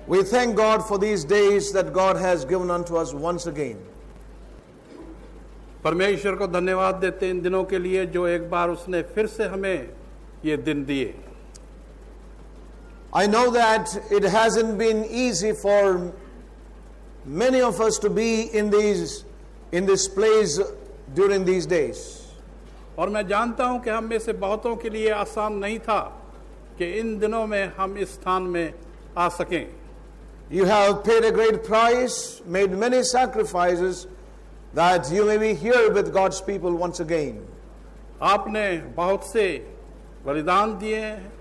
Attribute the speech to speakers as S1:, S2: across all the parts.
S1: We thank God for these days that God has given unto us once again.
S2: परमेश्वर को धन्यवाद देते हैं इन दिनों के लिए जो एक बार उसने फिर से हमें ये दिन दिए.
S1: I know that it hasn't been easy for many of us to be in this place during these days.
S2: और मैं जानता हूं कि हम में से बहुतों के लिए आसान नहीं था कि इन दिनों में हम इस स्थान में आ सकें.
S1: You have paid a great price, made many sacrifices that you may be here with God's people once again.
S2: आपने बहुत से बलिदान दिए हैं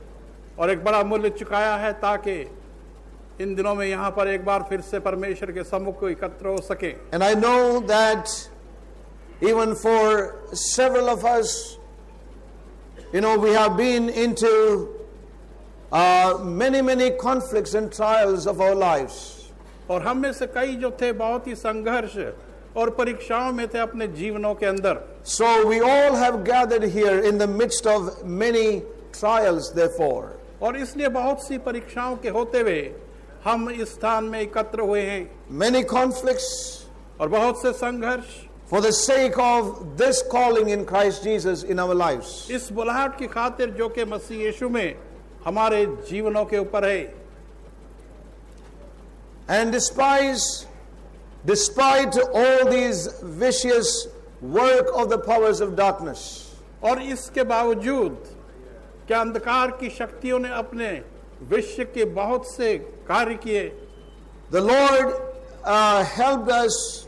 S2: और एक बड़ा मूल्य चुकाया है ताकि इन दिनों में यहाँ पर एक बार फिर से परमेश्वर के सम्मुख को एकत्र हो सके.
S1: And I know that even for several of us, we have been into many conflicts and trials of our lives.
S2: और हम में से कई जो थे बहुत ही संघर्ष और परीक्षाओं में थे अपने जीवनों के अंदर.
S1: So we all have gathered here in the midst of many trials, therefore.
S2: और इसलिए बहुत सी परीक्षाओं के होते हुए हम इस स्थान में एकत्र हुए हैं.
S1: Many conflicts.
S2: और बहुत से संघर्ष.
S1: For the sake of this calling in Christ Jesus in our lives.
S2: इस बुलाहट की खातिर जो कि मसीह यीशु में हमारे जीवनों के ऊपर है.
S1: And despite all these vicious work of the powers of darkness.
S2: और इसके बावजूद कि अंधकार की शक्तियों ने अपने विश्व के बहुत से कार्य किए.
S1: The Lord helped us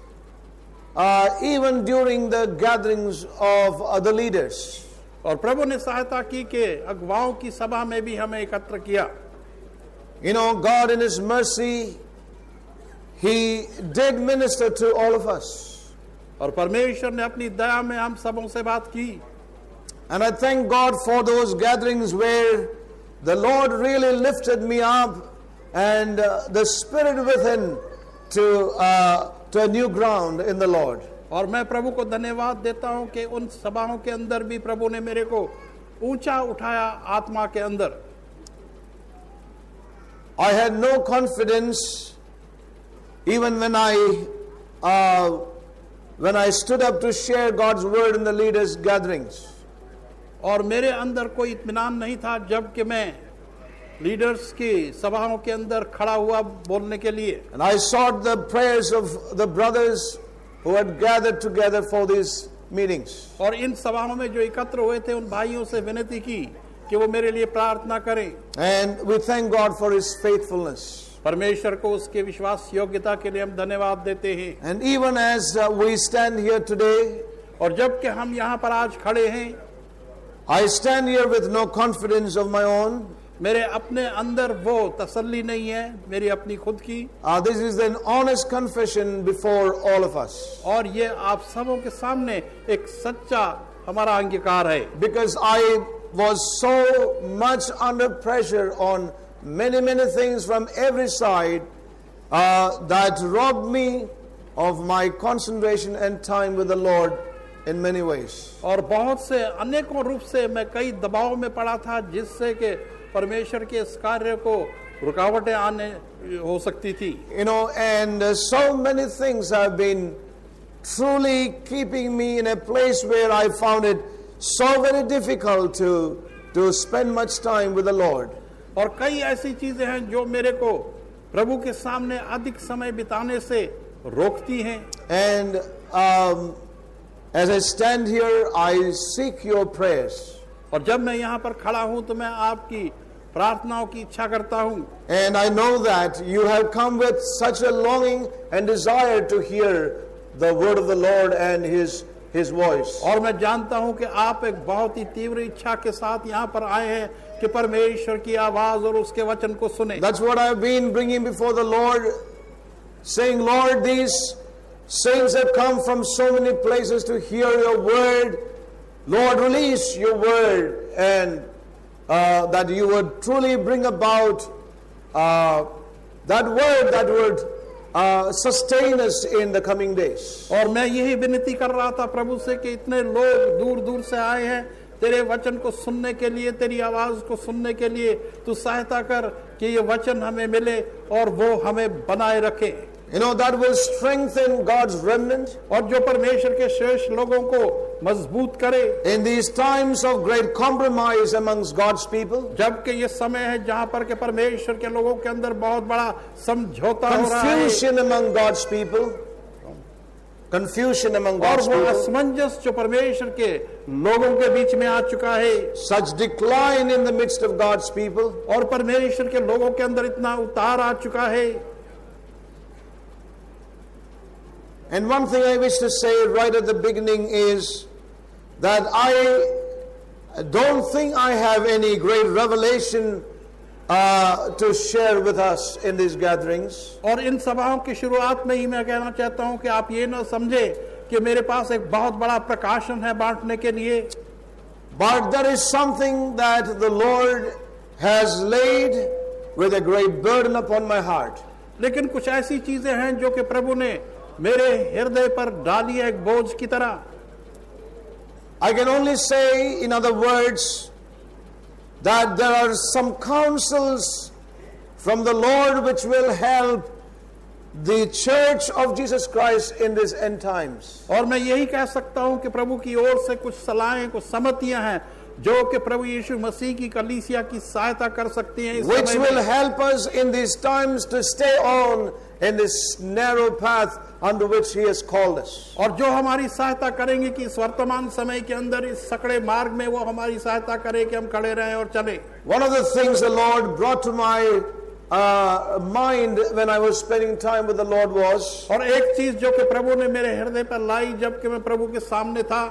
S1: even during the gatherings of the leaders.
S2: और प्रभु ने सहायता की कि अगुवाओं की सभा में भी हमें एकत्र किया.
S1: God in His mercy, He did minister to all of us.
S2: और परमेश्वर ने अपनी दया में हम सबों से बात की.
S1: And I thank God for those gatherings where the Lord really lifted me up and the Spirit within to a new ground in the Lord.
S2: और मैं प्रभु को धन्यवाद देता हूं कि उन सभाओं के अंदर भी प्रभु ने मेरे को ऊंचा उठाया आत्मा के अंदर.
S1: I had no confidence even when I stood up to share God's word in the leaders' gatherings.
S2: और मेरे अंदर कोई इत्मीनान नहीं था जबकि मैं लीडर्स की सभाओं के अंदर खड़ा हुआ बोलने के लिए.
S1: And I sought the prayers of the brothers who had gathered together for these meetings.
S2: और इन सभाओं में जो एकत्र हुए थे उन भाइयों से विनती की कि वो मेरे लिए प्रार्थना करें.
S1: And we thank God for His faithfulness.
S2: परमेश्वर को उसके विश्वास योग्यता के लिए हम धन्यवाद देते हैं.
S1: And even as we stand here today,
S2: और जबकि हम यहाँ पर आज खड़े हैं,
S1: I stand here with no confidence of my own.
S2: मेरे अपने अंदर वो तसल्ली नहीं है मेरी अपनी खुद की.
S1: This is an honest confession before all of us.
S2: और ये आप सबों के सामने एक सच्चा हमारा अंगीकार है.
S1: Because I was so much under pressure on many things from every side that robbed me of my concentration and time with the Lord in many ways.
S2: और बहुत से अनेकों रूप से मैं कई दबाव में पड़ा था जिससे कि परमेश्वर के इस कार्य को रुकावटें आने हो सकती थी.
S1: You know, and so many things have been truly keeping me in a place where I found it so very difficult to spend much time with the Lord.
S2: और कई ऐसी चीजें हैं जो मेरे को प्रभु के सामने अधिक समय बिताने से रोकती हैं.
S1: And as I stand here, I seek your prayers.
S2: और जब मैं यहाँ पर खड़ा हूँ तो मैं आपकी प्रार्थनाओं की इच्छा करता हूँ.
S1: And I know that you have come with such a longing and desire to hear the word of the Lord and His voice.
S2: और मैं जानता हूँ कि आप एक बहुत ही तीव्र इच्छा के साथ यहाँ पर आए हैं कि परमेश्वर की आवाज और उसके वचन को सुने.
S1: That's what I've been bringing before the Lord, saying, Lord, these saints have come from so many places to hear your word. Lord, release your word, and that you would truly bring about that word that would sustain us in the coming days.
S2: और मैं यही विनती कर रहा था प्रभु से कि इतने लोग दूर दूर से आए हैं तेरे वचन को सुनने के लिए, तेरी आवाज को सुनने के लिए. तू सहायता कर कि ये वचन हमें मिले और वो हमें बनाए रखे.
S1: You know, that will strengthen God's remnant.
S2: और जो परमेश्वर के शेष लोगों को मजबूत करे.
S1: In these times of great compromise amongst God's people,
S2: जबकि ये समय है जहाँ पर के परमेश्वर के लोगों के अंदर बहुत बड़ा समझौता हो रहा है.
S1: confusion among God's people, confusion among
S2: और
S1: God's
S2: वो
S1: people,
S2: असमंजस जो परमेश्वर के लोगों के बीच में आ चुका है.
S1: such decline in the midst of God's people.
S2: और परमेश्वर के लोगों के अंदर इतना उतार आ चुका है.
S1: And one thing I wish to say right at the beginning is that I don't think I have any great revelation to share with us in these gatherings.
S2: और इन सभाओं की शुरुआत में ही मैं कहना चाहता हूं कि आप ये ना समझे कि मेरे पास एक बहुत बड़ा प्रकाशन है बांटने के लिए.
S1: But there is something that the Lord has laid with a great burden upon my heart.
S2: लेकिन कुछ ऐसी चीजें हैं जो कि प्रभु ने मेरे हृदय पर डाली है एक बोझ की तरह.
S1: I can only say, in other words, that there are some counsels from the Lord which will help the church of Jesus Christ in these end times.
S2: और मैं यही कह सकता हूं कि प्रभु की ओर से कुछ सलाहें, कुछ सम्मतियां हैं जो कि प्रभु यीशु मसीह की कलीसिया की सहायता कर सकती हैं इस
S1: Which
S2: समय
S1: will
S2: में.
S1: help us in these times to stay on in this narrow path under which He has called us.
S2: और जो हमारी सहायता करेंगे कि इस वर्तमान समय के अंदर इस सकड़े मार्ग में वो हमारी सहायता करे कि हम खड़े रहें और चले.
S1: One of the things the Lord brought to my mind when I was spending time with the Lord was,
S2: और एक चीज जो कि प्रभु ने मेरे हृदय पर लाई जबकि मैं प्रभु के सामने था,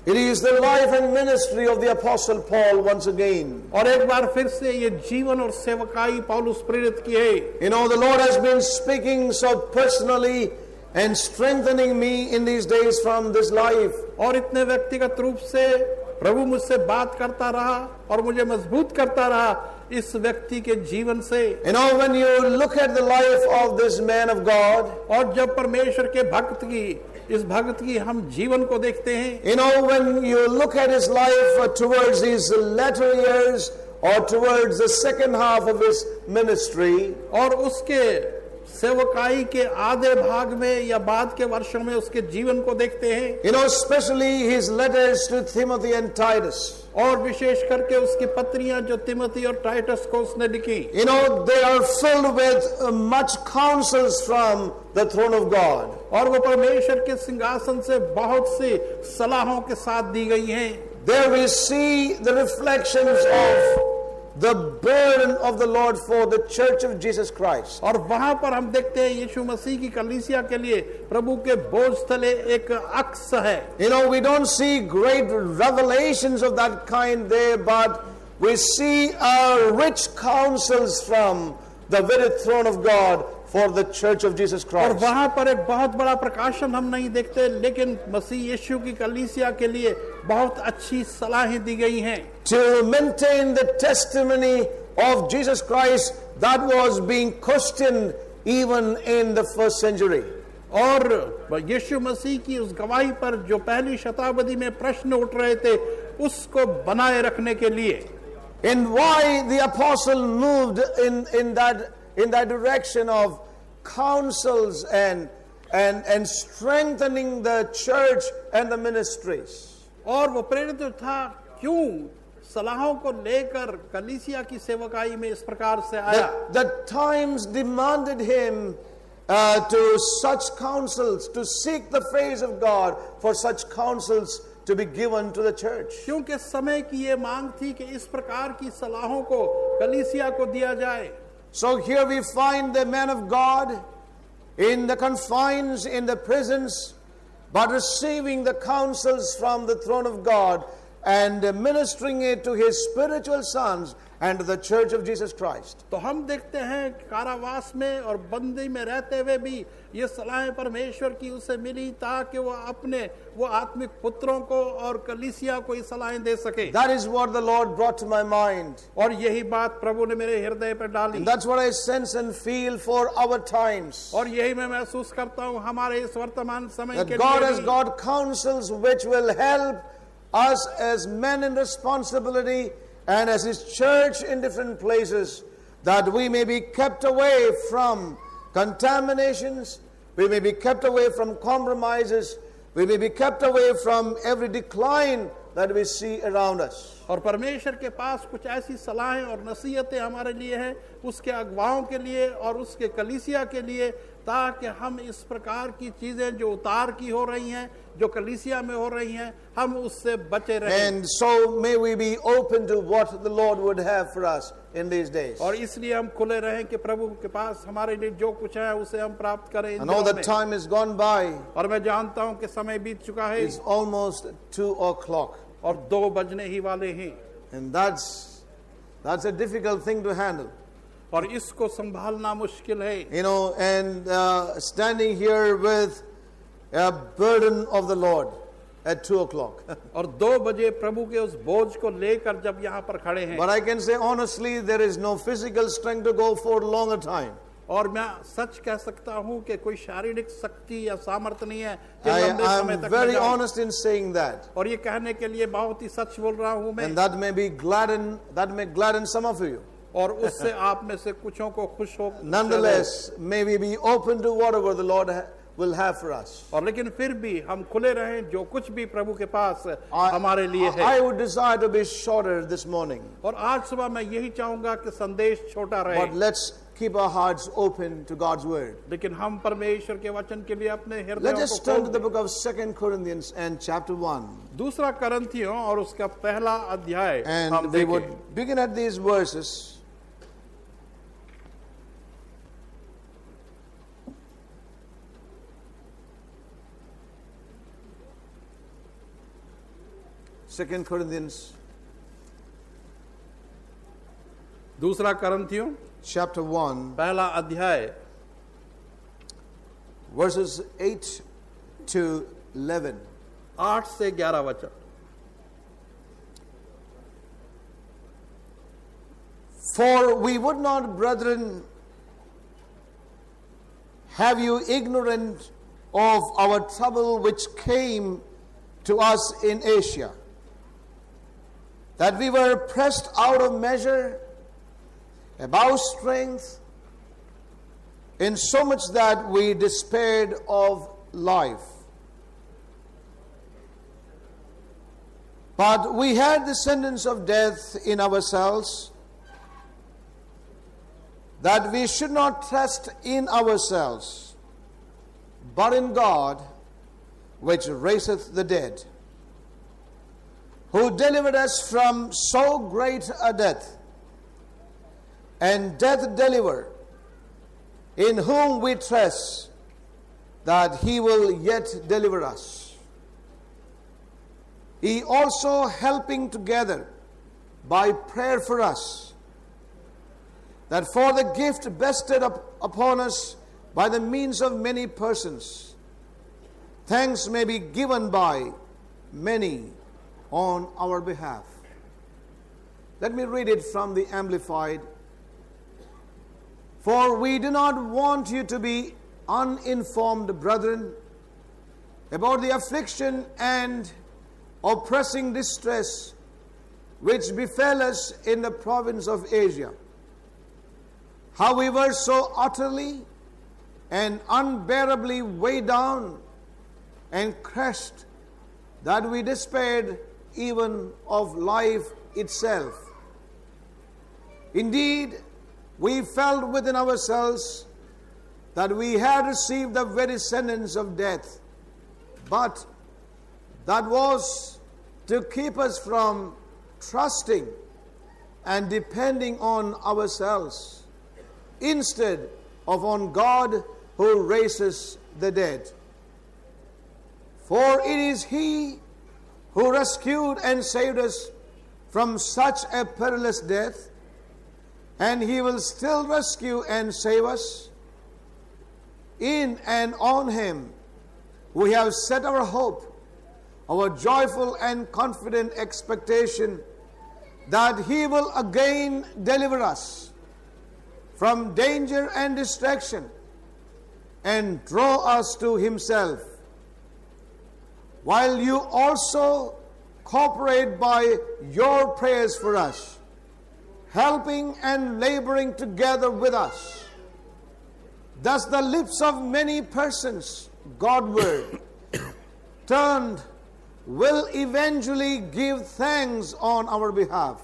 S1: it is the life and ministry of the Apostle Paul once again.
S2: और एक बार फिर से ये जीवन और सेवकाई पौलुस प्रेरित की है.
S1: You know, the Lord has been speaking so personally and strengthening me in these days from this life.
S2: और इतने व्यक्तिगत रूप से प्रभु मुझसे बात करता रहा और मुझे मजबूत करता रहा इस व्यक्ति के जीवन से.
S1: You know, when you look at the life of this man of God,
S2: और जब परमेश्वर के भक्त की इस भक्त की हम जीवन को देखते हैं,
S1: you know, when you look at his life towards these latter years or towards the second half of his ministry,
S2: और उसके सेवकाई के आधे भाग में या बाद के वर्षों में उसके जीवन को देखते हैं,
S1: you know, especially his letters to Timothy and Titus,
S2: और विशेष करके उसकी पत्रियां जो तिमोथी और टाइटस को उसने लिखी,
S1: you know, they are filled with much counsels from the throne of God.
S2: और वो परमेश्वर के सिंहासन से बहुत सी सलाहों के साथ दी गई हैं।
S1: There we see the reflections of the burden of the Lord for the church of Jesus Christ.
S2: और वहां पर हम देखते हैं यीशु मसीह की कलीसिया के लिए प्रभु के बोझ तले एक अक्स है।
S1: You know, we don't see great revelations of that kind there, but we see rich counsels from the very throne of God for the church of Jesus
S2: और
S1: Christ.
S2: वहां पर एक बहुत बड़ा प्रकाशन हम नहीं देखते, लेकिन मसीह यीशु की कलीसिया के लिए बहुत अच्छी सलाहें दी गई हैं।
S1: To maintain the testimony of Jesus Christ that was being questioned even in the first century.
S2: और यीशु मसीह की उस गवाही पर जो पहली शताब्दी में प्रश्न उठ रहे थे, उसको बनाए रखने के लिए।
S1: And why the apostle moved in that direction of counsels and strengthening the church and the ministries.
S2: और वो प्रेरित था क्यों सलाहों को लेकर कलीसिया की सेवकाई में इस प्रकार से आया।
S1: The times demanded him to such counsels, to seek the face of God for such counsels to be given to the church.
S2: क्योंकि समय की ये मांग थी कि इस प्रकार की सलाहों को कलीसिया को दिया जाए।
S1: So here we find the man of God in the confines, in the prisons, but receiving the counsels from the throne of God and ministering it to his spiritual sons and to the church of Jesus Christ.
S2: तो हम देखते हैं कारावास में और बंदी में रहते हुए भी ये सलाहें परमेश्वर की उसे मिली ताकि वो आत्मिक पुत्रों को और कलीसिया को ये सलाहें दे सके।
S1: That is what the Lord brought to my mind.
S2: और यही बात प्रभु ने मेरे हृदय पर डाली।
S1: And that's what I sense and feel for our times.
S2: और यही मैं महसूस करता हूँ हमारे इस वर्तमान समय के
S1: That God
S2: लिए
S1: has
S2: भी।
S1: got counsels which will help us as men in responsibility and as his church in different places, that we may be kept away from contaminations, we may be kept away from compromises, we may be kept away from every decline that we see around us.
S2: और परमेश्वर के पास कुछ ऐसी सलाहें और नसीहतें हमारे लिए हैं, उसके अगुवाओं के लिए और उसके कलीसिया के लिए, ताकि हम इस प्रकार की चीजें जो उतार की हो रही हैं, जो कलीसिया में हो रही हैं, हम उससे बचे रहें।
S1: And so may we be open to what the Lord would have for us in these days.
S2: और इसलिए हम खुले रहें कि प्रभु के पास हमारे लिए जो कुछ है उसे हम प्राप्त करें।
S1: I know the time has gone by.
S2: और मैं जानता हूं कि समय बीत चुका है
S1: It's almost 2 o'clock.
S2: और 2 बजने ही वाले हैं।
S1: And that's a difficult thing to handle.
S2: और इसको संभालना मुश्किल है।
S1: You know, and standing here with a burden of the Lord at 2 o'clock.
S2: और 2 बजे प्रभु के उस बोझ को लेकर जब यहाँ पर खड़े हैं,
S1: But I can say honestly, there is no physical strength to go for a longer time.
S2: और मैं सच कह सकता हूँ कि कोई शारीरिक शक्ति या सामर्थ्य नहीं है कि
S1: I
S2: लंबे समय
S1: am
S2: तक
S1: very
S2: मैं जाऊं।
S1: honest in saying that.
S2: और ये कहने के लिए बहुत ही सच बोल रहा हूँ मैं।
S1: And that may gladden some of you.
S2: और उससे आप में से कुछों को खुश हो।
S1: Nonetheless, may we be open to whatever the Lord will have for us.
S2: और लेकिन फिर भी हम खुले रहें जो कुछ भी प्रभु के पास हमारे लिए है।
S1: I would desire to be shorter this morning.
S2: और आज सुबह मैं यही चाहूंगा कि संदेश छोटा रहे,
S1: But let's keep our hearts open to God's word.
S2: लेकिन हम परमेश्वर के वचन के लिए अपने
S1: Let
S2: हृदयों
S1: us
S2: को
S1: turn
S2: खोल
S1: to the
S2: दें।
S1: book of 2 Corinthians and chapter 1.
S2: दूसरा करंथियों और उसका पहला अध्याय हम
S1: And we would
S2: देखें।
S1: begin at these verses. Second Corinthians
S2: दूसरा करंथियों
S1: chapter 1
S2: पहला अध्याय
S1: verses 8 to 11.
S2: 8 से 11 वचन।
S1: For we would not, brethren, have you ignorant of our trouble which came to us in Asia. that we were pressed out of measure, above strength, in so much that we despaired of life. But we had the sentence of death in ourselves, that we should not trust in ourselves, but in God, which raiseth the dead, who delivered us from so great a death, and death deliver, in whom we trust that he will yet deliver us. He also helping together by prayer for us, that for the gift bestowed upon us by the means of many persons, thanks may be given by many on our behalf. Let me read it from the Amplified. For we do not want you to be uninformed, brethren, about the affliction and oppressing distress which befell us in the province of Asia, how we were so utterly and unbearably weighed down and crushed that we despaired even of life itself. Indeed, we felt within ourselves that we had received the very sentence of death, but that was to keep us from trusting and depending on ourselves, instead of on God who raises the dead. For it is He who rescued and saved us from such a perilous death, and He will still rescue and save us. In and on Him we have set our hope, our joyful and confident expectation that He will again deliver us from danger and distraction and draw us to Himself, while you also cooperate by your prayers for us, helping and laboring together with us. Thus the lips of many persons, Godward turned, will eventually give thanks on our behalf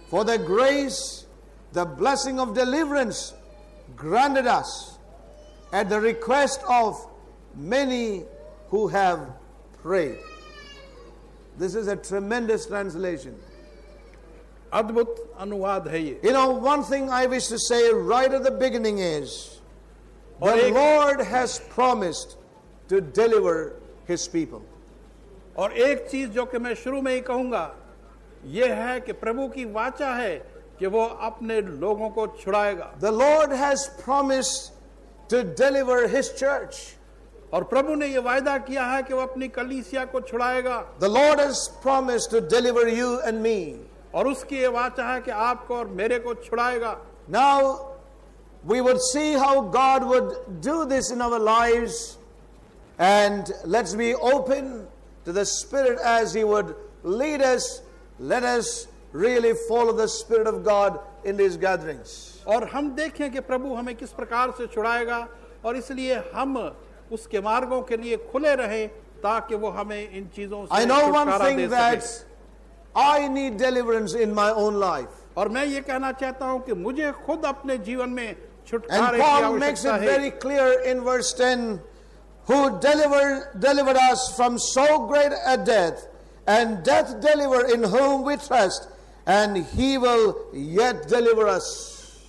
S1: for the grace, the blessing of deliverance granted us at the request of many who have prayed. This is a tremendous translation.
S2: अद्भुत अनुवाद है ये.
S1: You know, one thing I wish to say right at the beginning is, the
S2: और एक-
S1: Lord has promised to deliver His people.
S2: और एक चीज जो कि मैं शुरू में ही कहूंगा, ये है कि प्रभु की वाचा है कि वो अपने लोगों को छुड़ाएगा.
S1: The Lord has promised to deliver His church.
S2: और प्रभु ने ये वायदा किया है कि वो अपनी कलीसिया को छुड़ाएगा.
S1: The Lord has promised to deliver you and me.
S2: और उसकी ये वाचा है कि आपको और मेरे को छुड़ाएगा.
S1: Now, we would see how God would do this in our lives, and let's be open to the Spirit as He would lead us. Let us really follow the Spirit of God in these gatherings.
S2: और हम देखें कि प्रभु हमें किस प्रकार से छुड़ाएगा, और इसलिए हम उसके मार्गों के लिए खुले रहें ताकि वो हमें इन चीजों से
S1: I know one
S2: छुटकारा
S1: thing
S2: दे
S1: that
S2: सके.
S1: I need deliverance in my own life.
S2: और मैं ये कहना चाहता हूं कि मुझे खुद अपने जीवन में
S1: And
S2: छुटकारे की
S1: Paul makes
S2: आवश्यकता
S1: it
S2: है.
S1: very clear in verse 10, who delivered us from so great a death, and death deliver, in whom we trust, and He will yet deliver us.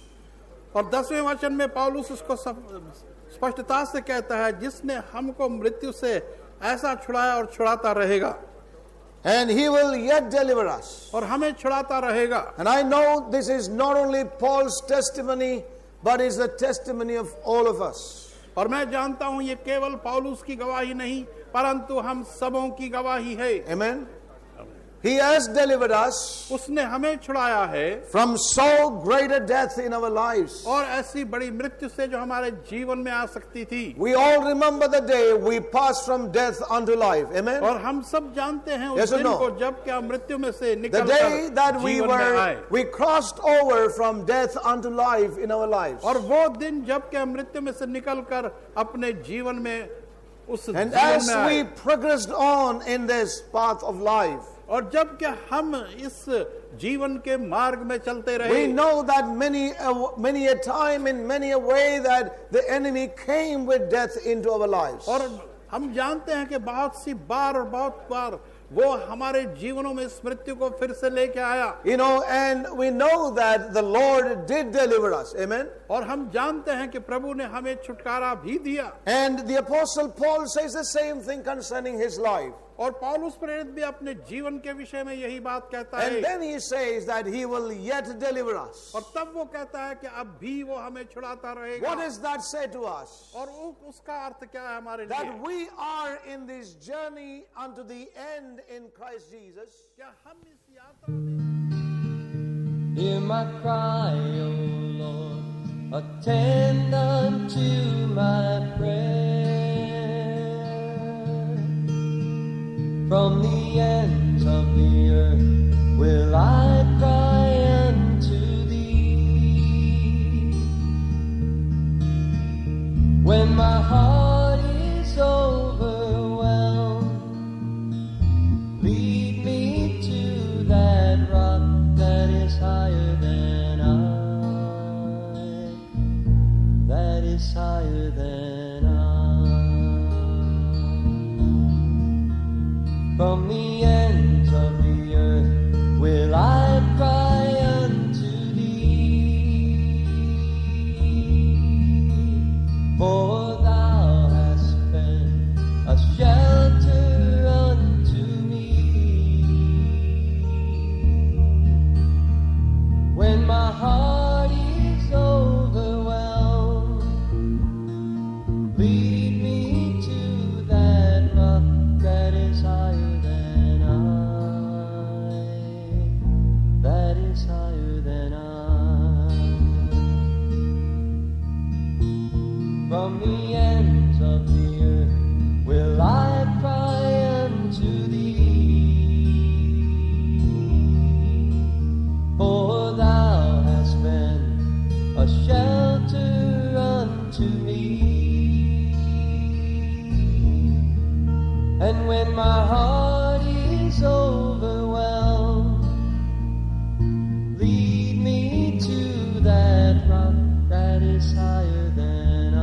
S2: और 10वें वचन में पौलुस उसको स्पष्टता से कहता है, जिसने हमको मृत्यु से ऐसा छुड़ाया और छुड़ाता रहेगा.
S1: And He will yet deliver us.
S2: और हमें छुड़ाता रहेगा.
S1: And I know this is not only Paul's testimony, but is the testimony of all of us.
S2: और मैं जानता हूं ये केवल पौलुस की गवाही नहीं, परंतु हम सबों की गवाही है.
S1: Amen? He has delivered us
S2: उसने हमें छुड़ाया है
S1: from so great a death in our lives.
S2: और ऐसी बड़ी मृत्यु से जो हमारे जीवन में आ सकती थी।
S1: We all remember the day we passed from death unto life. Amen.
S2: और हम सब जानते हैं उस
S1: Yes or
S2: दिन
S1: no?
S2: को जब क्या मृत्यु में से
S1: The
S2: निकल
S1: day that
S2: कर
S1: we
S2: जीवन में आए,
S1: we crossed over from death unto life in our lives.
S2: और वो दिन जब क्या मृत्यु में से निकल कर अपने जीवन में उस
S1: And
S2: जीवन
S1: as
S2: में
S1: we
S2: आए,
S1: progressed on in this path of life,
S2: और जब क्या हम इस जीवन के मार्ग में चलते रहे,
S1: we know that many a time in many a way that the enemy came with death into our lives.
S2: और हम जानते हैं कि बहुत सी बार और बहुत बार वो हमारे जीवनों में इस मृत्यु को फिर से लेके आया।
S1: You know, and we know that the Lord did deliver us. Amen.
S2: और हम जानते हैं कि प्रभु ने हमें छुटकारा भी दिया।
S1: And the Apostle Paul says the same thing concerning his life.
S2: और पौलुस प्रेरित भी अपने जीवन के विषय में यही बात कहता है।
S1: And then he says that he will yet deliver us.
S2: और तब वो कहता है कि अब भी वो हमें छुड़ाता रहेगा।
S1: What does that say to us?
S2: और उसका अर्थ क्या है हमारे लिए?
S1: That we are in this journey unto the end in Christ Jesus.
S2: क्या हम इस यात्रा में
S3: Hear my cry, O Lord, attend unto my prayer. From the ends of the earth will I cry unto thee. When my heart is overwhelmed, lead me to that rock that is higher than I, that is higher than I. From the ends of the earth will I cry unto thee, for thou hast been a shelter unto me. When my heart is overwhelmed, lead me to that rock that is higher than I, that is higher than I. From the ends of the earth will I cry unto thee, for thou hast been a shelter unto me. And when my heart is overwhelmed, lead me to that rock that is higher than I,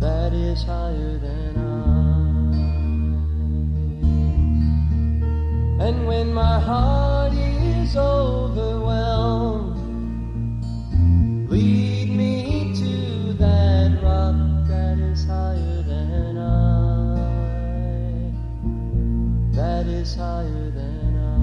S3: that is higher than I. And when my heart is overwhelmed, lead me to that rock that is higher than I, that is higher than I.